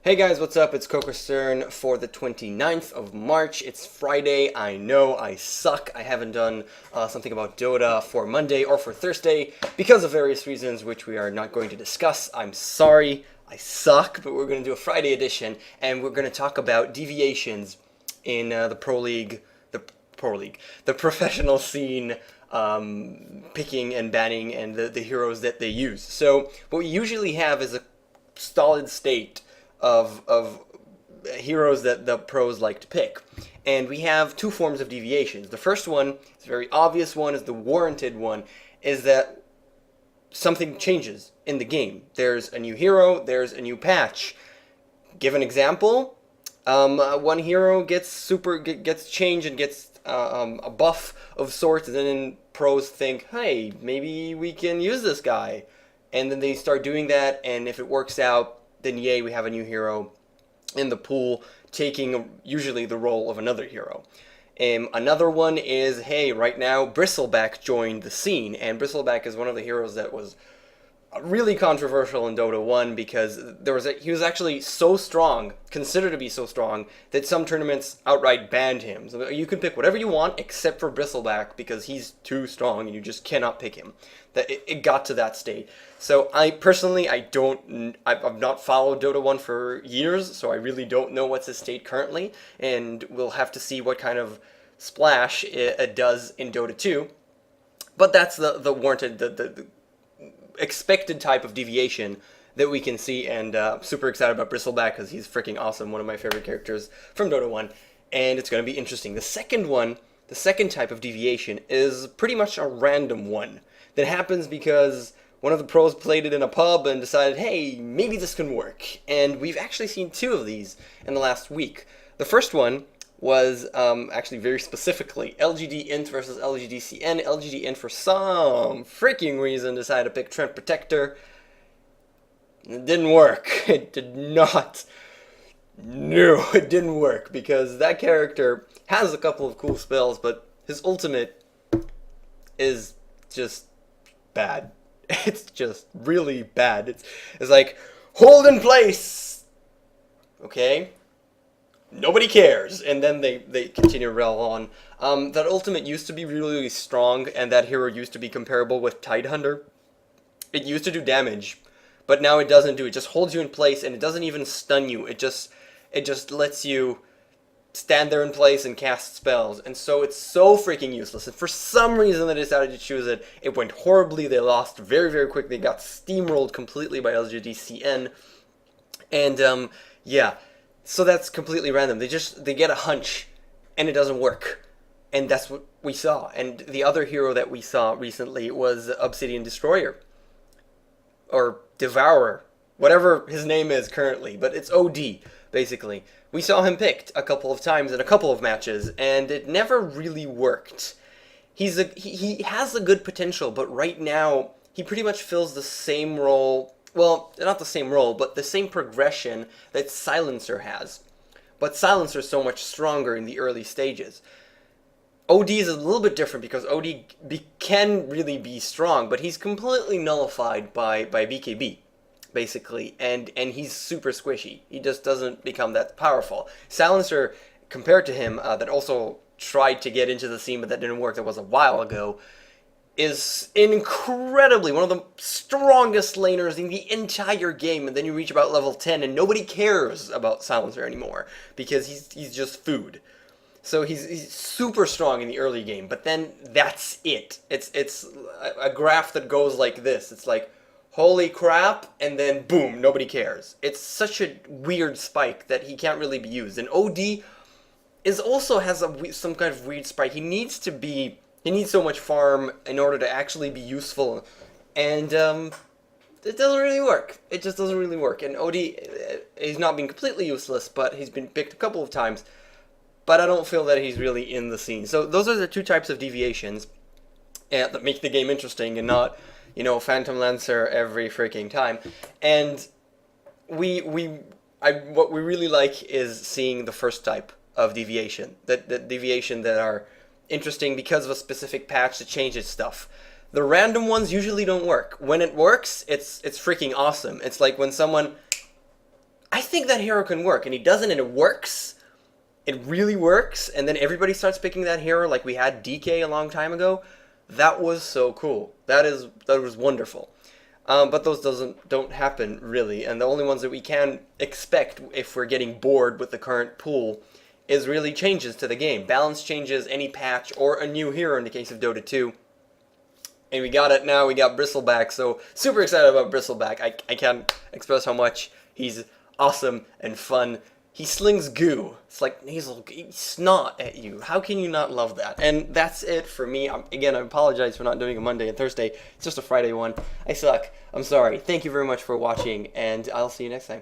Hey guys, what's up? It's KOKOStern for the 29th of March. It's Friday. I know I suck. I haven't done something about Dota for Monday or for Thursday because of various reasons which we are not going to discuss. I'm sorry. I suck, but we're going to do a Friday edition and we're going to talk about deviations in the the professional scene, picking and banning and the heroes that they use. So what we usually have is a solid state of heroes that the pros like to pick. And we have two forms of deviations. The first one, is a very obvious one, is the warranted one, is that something changes in the game. There's a new hero, there's a new patch. Give an example. One hero gets changed and gets a buff of sorts, and then pros think, hey, maybe we can use this guy. And then they start doing that, and if it works out, then yay, we have a new hero in the pool taking usually the role of another hero. Another one is, hey, right now Bristleback joined the scene, and Bristleback is one of the heroes that was really controversial in Dota 1 because he was actually so strong, considered to be so strong, that some tournaments outright banned him. So you can pick whatever you want except for Bristleback because he's too strong and you just cannot pick him. It got to that state. So I've not followed Dota 1 for years, so I really don't know what's his state currently, and we'll have to see what kind of splash it does in Dota 2. But that's the warranted, the expected type of deviation that we can see, and super excited about Bristleback because he's freaking awesome, one of my favorite characters from Dota 1, and it's going to be interesting. The second type of deviation is pretty much a random one that happens because one of the pros played it in a pub and decided, hey, maybe this can work, and we've actually seen two of these in the last week. The first one was actually very specifically LGD Int versus LGD CN. LGD Int, for some freaking reason, decided to pick Trent Protector. It didn't work. It did not. No, it didn't work because that character has a couple of cool spells, but his ultimate is just bad. It's just really bad. It's like, hold in place! Okay? Nobody cares, and then they continue to rail on. That ultimate used to be really, really strong, and that hero used to be comparable with Tidehunter. It used to do damage, but now it doesn't do. It just holds you in place, and it doesn't even stun you. It just lets you stand there in place and cast spells, and so it's so freaking useless. And for some reason they decided to choose it. It went horribly. They lost very, very quickly. Got steamrolled completely by LGDCN, and yeah. So that's completely random. They get a hunch, and it doesn't work. And that's what we saw. And the other hero that we saw recently was Obsidian Destroyer. Or Devourer. Whatever his name is currently. But it's OD, basically. We saw him picked a couple of times in a couple of matches, and it never really worked. He has a good potential, but right now, he pretty much fills the same role. Well, not the same role, but the same progression that Silencer has. But Silencer is so much stronger in the early stages. OD is a little bit different because OD can really be strong, but he's completely nullified by BKB, basically, and he's super squishy. He just doesn't become that powerful. Silencer, compared to him, that also tried to get into the scene, but that didn't work, that was a while ago, is incredibly one of the strongest laners in the entire game, and then you reach about level 10 and nobody cares about Silencer anymore because he's just food. So he's super strong in the early game, but then that's it. It's a graph that goes like this. It's like, holy crap, and then boom, nobody cares. It's such a weird spike that he can't really be used. And OD also has some kind of weird spike. He needs so much farm in order to actually be useful, and it doesn't really work. It just doesn't really work. And OD, he's not been completely useless, but he's been picked a couple of times, but I don't feel that he's really in the scene. So those are the two types of deviations that make the game interesting and not, Phantom Lancer every freaking time. And what we really like is seeing the first type of deviation, that deviation that are interesting because of a specific patch that changes stuff. The random ones usually don't work. When it works, it's freaking awesome. It's like when someone I think that hero can work, and he doesn't, and it works. It really works, and then everybody starts picking that hero like we had DK a long time ago. That was so cool. That was wonderful. But those don't happen really, and the only ones that we can expect if we're getting bored with the current pool is really changes to the game. Balance changes, any patch, or a new hero in the case of Dota 2. And we got it now, we got Bristleback, so super excited about Bristleback. I can't express how much he's awesome and fun. He slings goo. It's like he's snot at you. How can you not love that? And that's it for me. Again, I apologize for not doing a Monday and Thursday. It's just a Friday one. I suck. I'm sorry. Thank you very much for watching, and I'll see you next time.